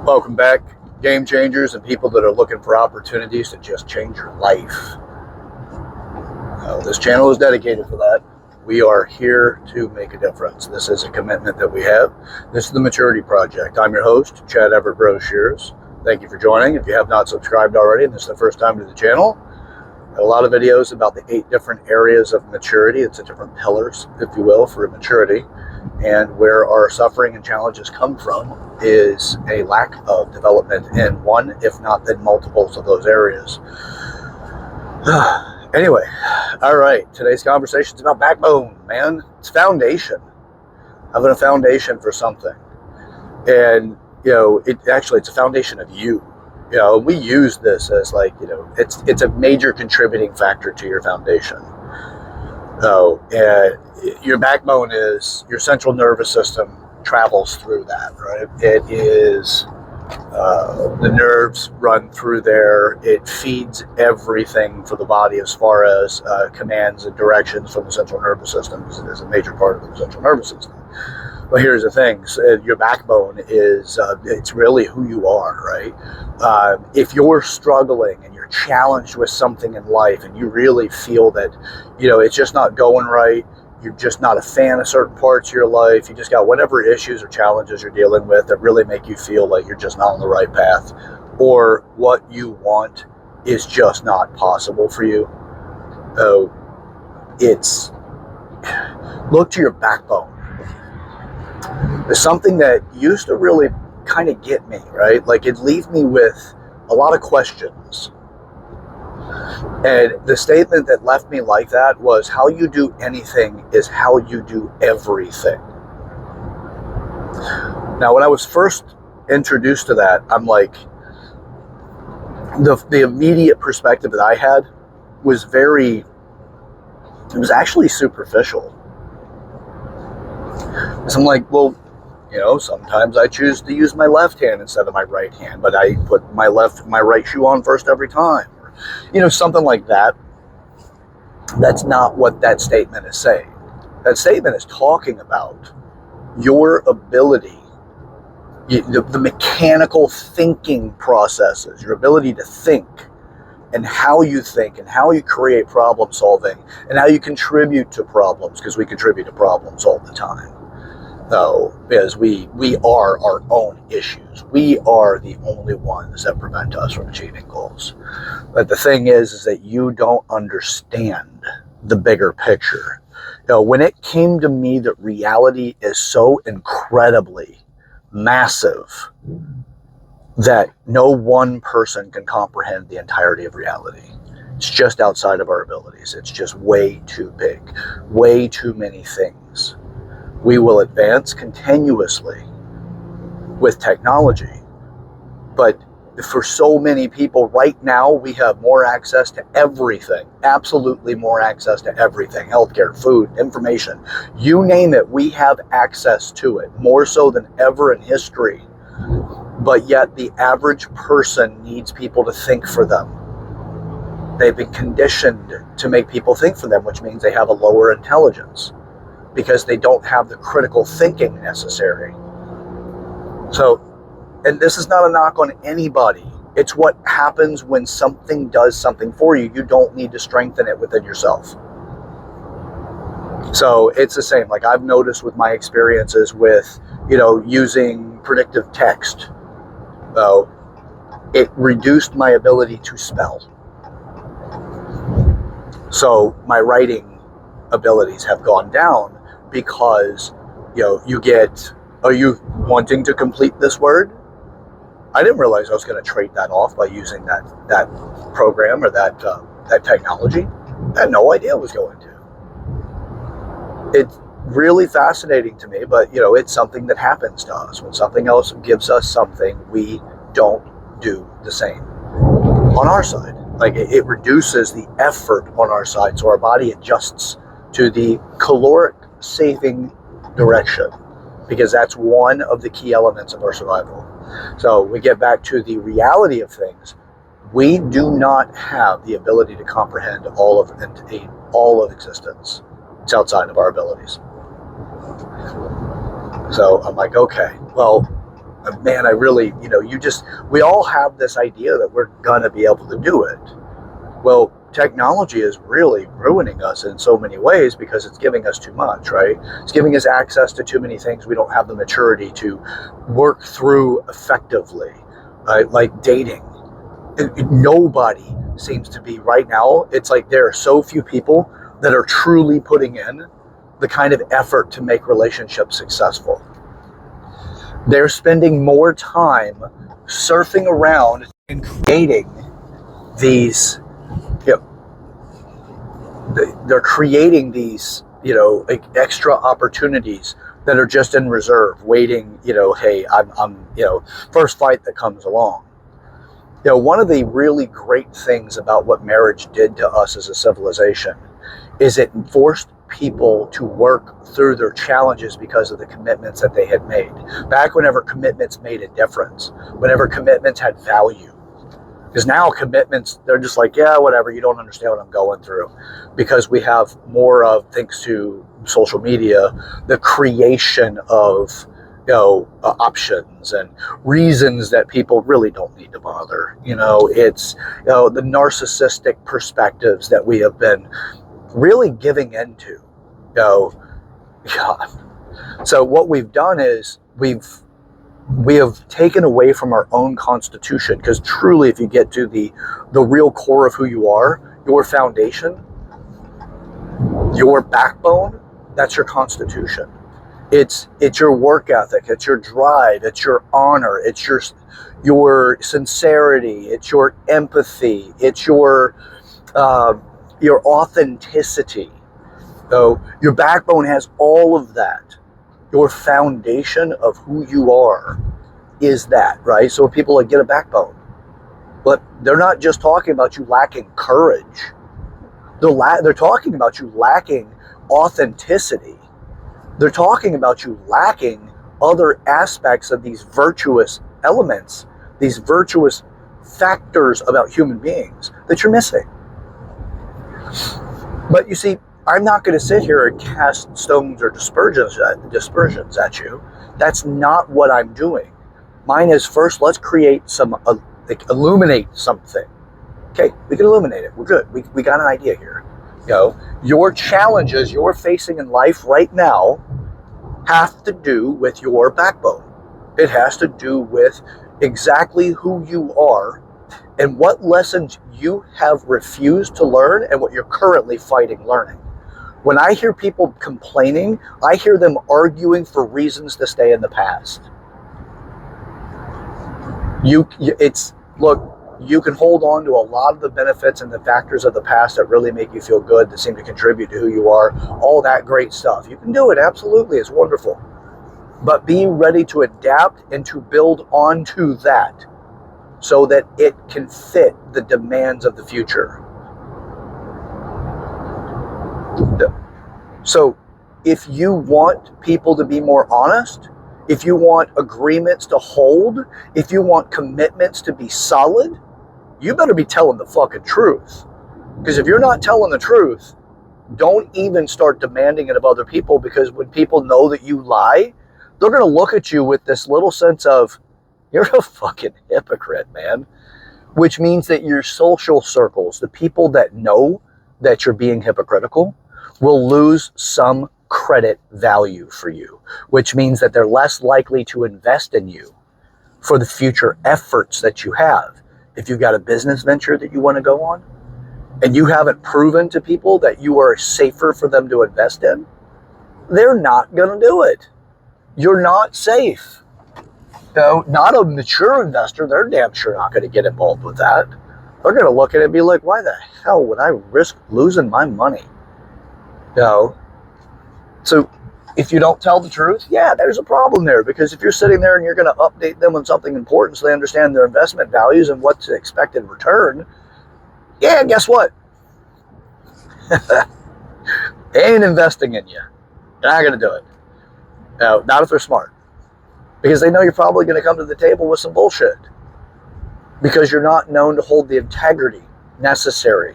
Welcome back, game changers and people that are looking for opportunities to just change your life. This channel is dedicated to that. We are here to make a difference. This is a commitment that we have. This is the Maturity Project. I'm your host, Chad Everett Broshears. Thank you for joining. If you have not subscribed already and this is the first time to the channel, a lot of videos about the 8 different areas of maturity. It's the different pillars, if you will, for maturity. And where our suffering and challenges come from is a lack of development in one, if not then multiples of those areas. Anyway, all right, today's conversation is about backbone, man. It's foundation. Having a foundation for something. And, it's a foundation of you. We use this as it's a major contributing factor to your foundation. Your backbone is your central nervous system travels through that, right? It is, the nerves run through there. It feeds everything for the body as far as commands and directions from the central nervous system. It is a major part of the central nervous system. But here's the thing, your backbone is, it's really who you are, right? If you're struggling and you're challenged with something in life and you really feel that, it's just not going right, you're just not a fan of certain parts of your life, you just got whatever issues or challenges you're dealing with that really make you feel like you're just not on the right path, or what you want is just not possible for you, look to your backbone. There's something that used to really kind of get me, right? Like it'd leave me with a lot of questions. And the statement that left me like that was, how you do anything is how you do everything. Now, when I was first introduced to that, I'm like, the immediate perspective that I had was it was actually superficial. So I'm like, well, sometimes I choose to use my left hand instead of my right hand, but I put my right shoe on first every time. Or, something like that. That's not what that statement is saying. That statement is talking about your ability, the mechanical thinking processes, your ability to think, and how you think, and how you create problem solving, and how you contribute to problems, because we contribute to problems all the time. Because we are our own issues. We are the only ones that prevent us from achieving goals. But the thing is that you don't understand the bigger picture. When it came to me that reality is so incredibly massive that no one person can comprehend the entirety of reality. It's just outside of our abilities. It's just way too big, way too many things. We will advance continuously with technology, but for so many people right now, we have more access to everything, absolutely more access to everything, healthcare, food, information, you name it, we have access to it, more so than ever in history. But yet the average person needs people to think for them. They've been conditioned to make people think for them, which means they have a lower intelligence, because they don't have the critical thinking necessary. So, and this is not a knock on anybody. It's what happens when something does something for you. You don't need to strengthen it within yourself. So it's the same. Like I've noticed with my experiences with, using predictive text, it reduced my ability to spell. So my writing abilities have gone down, because, you get, are you wanting to complete this word? I didn't realize I was going to trade that off by using that program or that technology. I had no idea I was going to. It's really fascinating to me, but, it's something that happens to us. When something else gives us something, we don't do the same on our side. Like it reduces the effort on our side, so our body adjusts to the caloric saving direction, because that's one of the key elements of our survival. So we get back to the reality of things. We do not have the ability to comprehend all of existence. It's outside of our abilities. So I'm like, okay, well, man, I really, we all have this idea that we're gonna be able to do it. Well, technology is really ruining us in so many ways because it's giving us too much, right? It's giving us access to too many things we don't have the maturity to work through effectively, right? Like dating. Nobody seems to be right now. It's like there are so few people that are truly putting in the kind of effort to make relationships successful. They're spending more time surfing around and creating these, they're creating these, like extra opportunities that are just in reserve, waiting, hey, I'm first fight that comes along. One of the really great things about what marriage did to us as a civilization is it forced people to work through their challenges because of the commitments that they had made. Back whenever commitments made a difference, whenever commitments had value. Because now commitments, they're just like, yeah, whatever, you don't understand what I'm going through. Because we have more of, thanks to social media, the creation of options and reasons that people really don't need to bother. It's the narcissistic perspectives that we have been really giving into. God. So what we've done is we have taken away from our own constitution, because truly, if you get to the real core of who you are, your foundation, your backbone, that's your constitution. It's your work ethic, it's your drive, it's your honor, it's your sincerity, it's your empathy, it's your authenticity. So your backbone has all of that. Your foundation of who you are is that, right? So when people get a backbone, but they're not just talking about you lacking courage. They're talking about you lacking authenticity. They're talking about you lacking other aspects of these virtuous elements, these virtuous factors about human beings that you're missing. But you see, I'm not going to sit here and cast stones or dispersions at you. That's not what I'm doing. Mine is, first, let's create illuminate something. Okay, we can illuminate it. We're good. We got an idea here. Your challenges you're facing in life right now have to do with your backbone. It has to do with exactly who you are and what lessons you have refused to learn and what you're currently fighting learning. When I hear people complaining, I hear them arguing for reasons to stay in the past. Look, you can hold on to a lot of the benefits and the factors of the past that really make you feel good, that seem to contribute to who you are, all that great stuff. You can do it, absolutely, it's wonderful. But be ready to adapt and to build onto that so that it can fit the demands of the future. So if you want people to be more honest, if you want agreements to hold, if you want commitments to be solid, you better be telling the fucking truth. Because if you're not telling the truth, don't even start demanding it of other people, because when people know that you lie, they're going to look at you with this little sense of, you're a fucking hypocrite, man. Which means that your social circles, the people that know that you're being hypocritical, will lose some credit value for you, which means that they're less likely to invest in you for the future efforts that you have. If you've got a business venture that you want to go on and you haven't proven to people that you are safer for them to invest in, they're not going to do it. You're not safe. Not a mature investor, they're damn sure not going to get involved with that. They're going to look at it and be like, why the hell would I risk losing my money? So if you don't tell the truth, yeah, there's a problem there, because if you're sitting there and you're going to update them on something important so they understand their investment values and what's the expected return, yeah, guess what? They ain't investing in you. They're not going to do it. Not if they're smart, because they know you're probably going to come to the table with some bullshit, because you're not known to hold the integrity necessary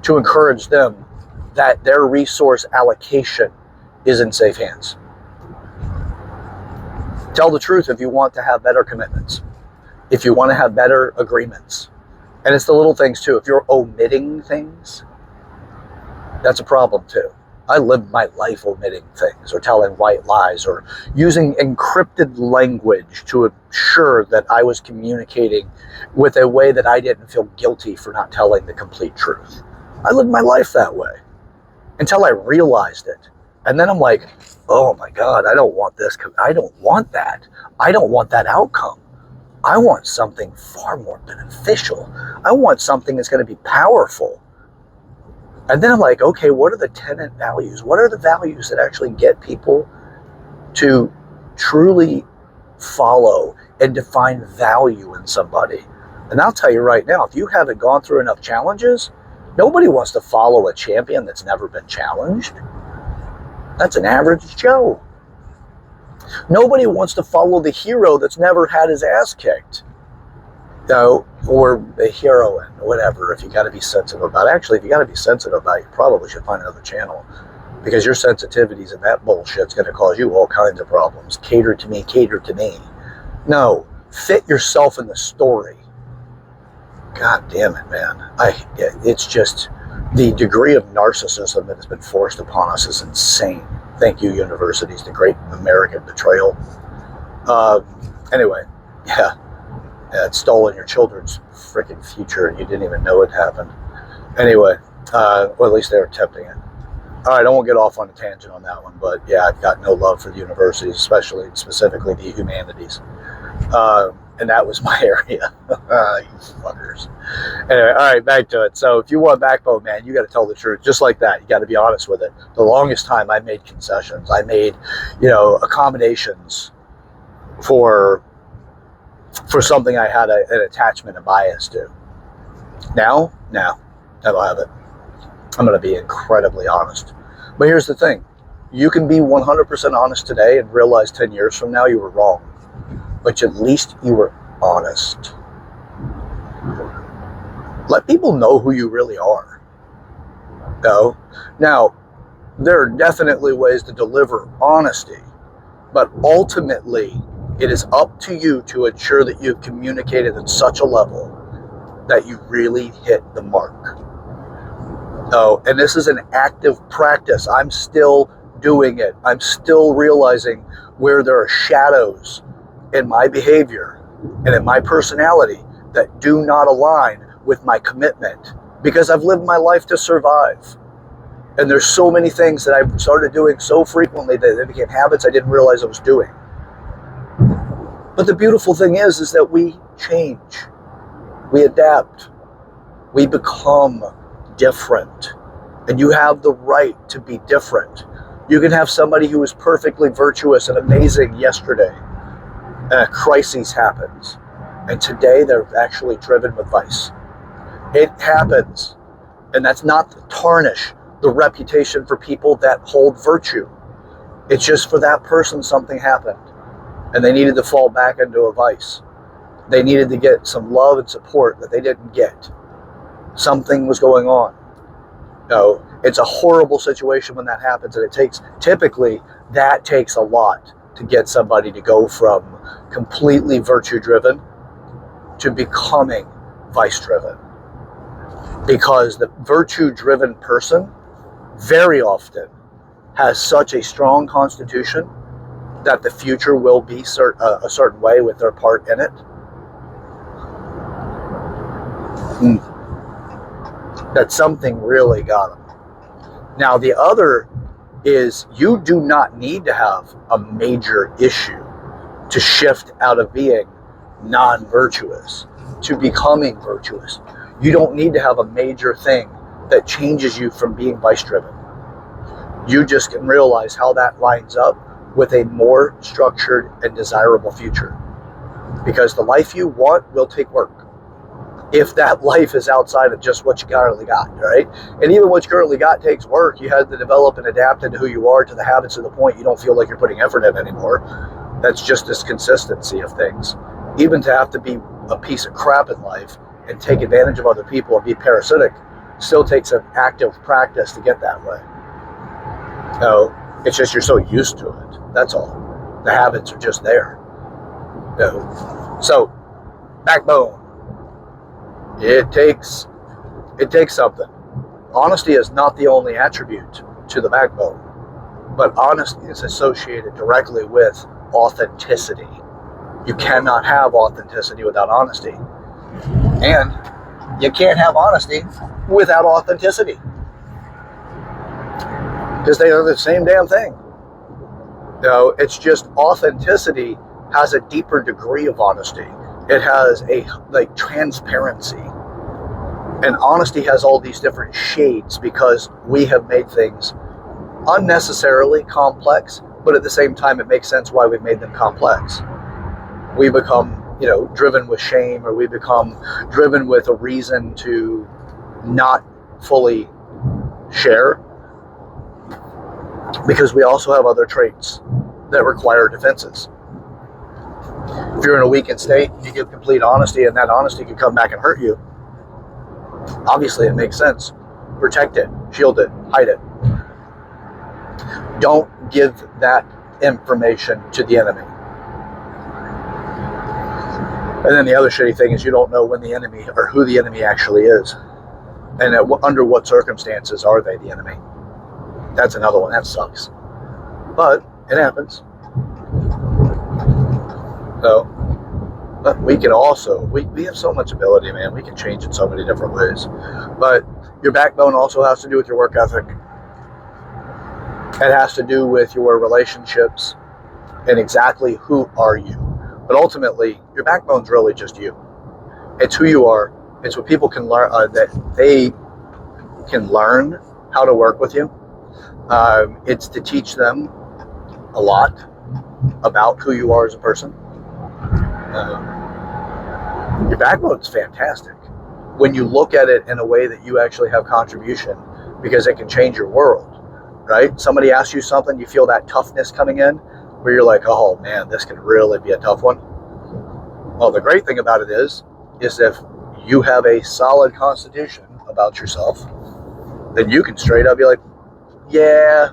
to encourage them that their resource allocation is in safe hands. Tell the truth if you want to have better commitments, if you want to have better agreements. And it's the little things too. If you're omitting things, that's a problem too. I lived my life omitting things or telling white lies or using encrypted language to ensure that I was communicating with a way that I didn't feel guilty for not telling the complete truth. I lived my life that way until I realized it. And then I'm like, oh my God, I don't want this. I don't want that. I don't want that outcome. I want something far more beneficial. I want something that's going to be powerful. And then I'm like, okay, what are the tenant values? What are the values that actually get people to truly follow and define value in somebody? And I'll tell you right now, if you haven't gone through enough challenges, nobody wants to follow a champion that's never been challenged. That's an average Joe. Nobody wants to follow the hero that's never had his ass kicked. Or a heroine, or whatever, if you got to be sensitive about it. Actually, if you got to be sensitive about it, you probably should find another channel, because your sensitivities and that bullshit's going to cause you all kinds of problems. Cater to me, cater to me. No, fit yourself in the story. God damn it, man. It's just the degree of narcissism that has been forced upon us is insane. Thank you, universities, the great American betrayal. Anyway, yeah. It's stolen your children's freaking future and you didn't even know it happened. Anyway, well, at least they were attempting it. All right, I won't get off on a tangent on that one, but yeah, I've got no love for the universities, specifically the humanities. And that was my area. You fuckers. Anyway, all right, back to it. So if you want backbone, man, you got to tell the truth. Just like that. You got to be honest with it. The longest time I made concessions. I made, accommodations for something I had an attachment, a bias to. Now, no, I don't have it. I'm going to be incredibly honest. But here's the thing. You can be 100% honest today and realize 10 years from now you were wrong. But at least you were honest. Let people know who you really are. Now, there are definitely ways to deliver honesty, but ultimately, it is up to you to ensure that you've communicated at such a level that you really hit the mark. And this is an active practice. I'm still doing it. I'm still realizing where there are shadows in my behavior and in my personality that do not align with my commitment, because I've lived my life to survive. And there's so many things that I've started doing so frequently that they became habits I didn't realize I was doing. But the beautiful thing is that we change, we adapt, we become different, and you have the right to be different. You can have somebody who was perfectly virtuous and amazing yesterday, and a crisis happens, and today they're actually driven with vice. It happens, and that's not to tarnish the reputation for people that hold virtue. It's just for that person something happened. And they needed to fall back into a vice. They needed to get some love and support that they didn't get. Something was going on. It's a horrible situation when that happens, and typically that takes a lot to get somebody to go from completely virtue-driven to becoming vice-driven. Because the virtue-driven person very often has such a strong constitution that the future will be a certain way with their part in it. That something really got them. Now, the other is you do not need to have a major issue to shift out of being non-virtuous to becoming virtuous. You don't need to have a major thing that changes you from being vice-driven. You just can realize how that lines up with a more structured and desirable future. Because the life you want will take work. If that life is outside of just what you currently got, right? And even what you currently got takes work. You have to develop and adapt into who you are to the habits to the point you don't feel like you're putting effort in anymore. That's just this consistency of things. Even to have to be a piece of crap in life and take advantage of other people and be parasitic still takes an active practice to get that way. It's just you're so used to it. That's all. The habits are just there. So, backbone. It takes something. Honesty is not the only attribute to the backbone, but honesty is associated directly with authenticity. You cannot have authenticity without honesty. And you can't have honesty without authenticity. Because they are the same damn thing. It's just authenticity has a deeper degree of honesty. It has a transparency. And honesty has all these different shades because we have made things unnecessarily complex, but at the same time it makes sense why we've made them complex. We become, driven with shame, or we become driven with a reason to not fully share, because we also have other traits that require defenses. If you're in a weakened state, you give complete honesty, and that honesty can come back and hurt you. Obviously, it makes sense. Protect it, shield it, hide it. Don't give that information to the enemy. And then the other shitty thing is you don't know when the enemy, or who the enemy actually is. And under what circumstances are they the enemy? That's another one. That sucks. But it happens. So, but we can also, we have so much ability, man. We can change in so many different ways. But your backbone also has to do with your work ethic. It has to do with your relationships and exactly who are you. But ultimately, your backbone's really just you. It's who you are. It's what people can learn, that they can learn how to work with you. It's to teach them a lot about who you are as a person. Your backbone's fantastic when you look at it in a way that you actually have contribution, because it can change your world, right? Somebody asks you something, you feel that toughness coming in, where you're like, oh man, this could really be a tough one. Well, the great thing about it is if you have a solid constitution about yourself, then you can straight up be like, yeah,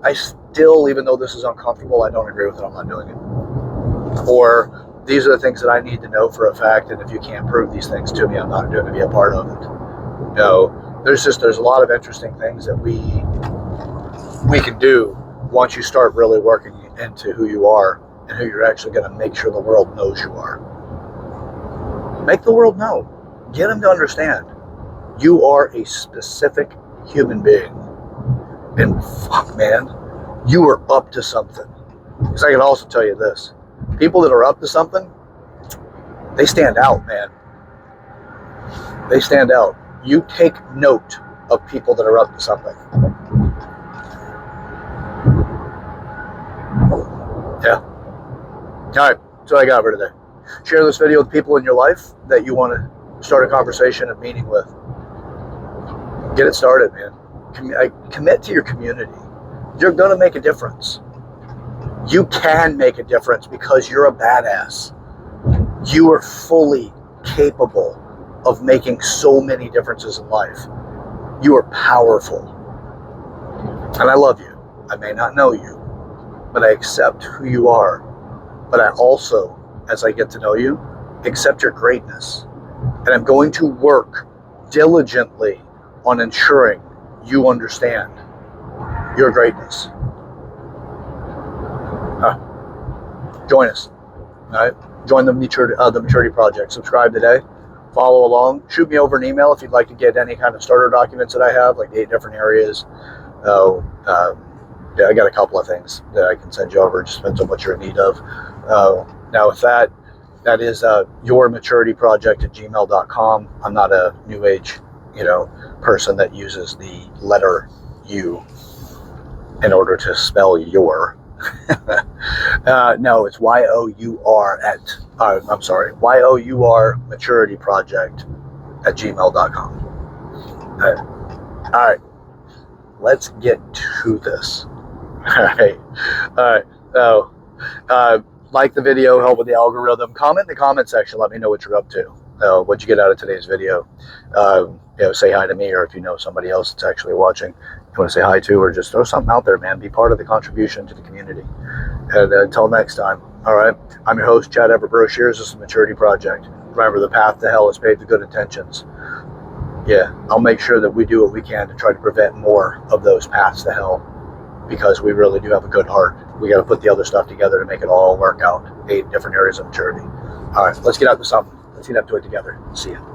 I still, even though this is uncomfortable, I don't agree with it, I'm not doing it. Or these are the things that I need to know for a fact, and if you can't prove these things to me, I'm not going to be a part of it. There's a lot of interesting things that we can do once you start really working into who you are and who you're actually going to make sure the world knows you are. Make the world know. Get them to understand. You are a specific human being. And fuck, man, you are up to something. Because I can also tell you this. People that are up to something, they stand out, man. They stand out. You take note of people that are up to something. Yeah. All right. That's what I got for today. Share this video with people in your life that you want to start a conversation of meaning with. Get it started, man. Commit to your community. You're going to make a difference. You can make a difference because you're a badass. You are fully capable of making so many differences in life. You are powerful. And I love you. I may not know you, but I accept who you are. But I also, as I get to know you, accept your greatness. And I'm going to work diligently on ensuring you understand your greatness. Join us. All right. Join the Maturity Project. Subscribe today. Follow along. Shoot me over an email if you'd like to get any kind of starter documents that I have, like 8 different areas. Yeah, I got a couple of things that I can send you over. It just depends on what you're in need of. Now, with that is yourmaturityproject@gmail.com. I'm not a new age, person that uses the letter U in order to spell your. No, it's YOUR maturityproject@gmail.com. All right. Let's get to this. All right. So, like the video, help with the algorithm. Comment in the comment section. Let me know what you're up to. What'd you get out of today's video? Say hi to me, or if you know somebody else that's actually watching, you want to say hi to, or just throw something out there, man. Be part of the contribution to the community. And until next time. All right. I'm your host, Chad Everett Broshears. This is the Maturity Project. Remember, the path to hell is paved with good intentions. Yeah, I'll make sure that we do what we can to try to prevent more of those paths to hell, because we really do have a good heart. We got to put the other stuff together to make it all work out. 8 different areas of maturity. All right, let's get out to something. Let's get up to it together. See ya.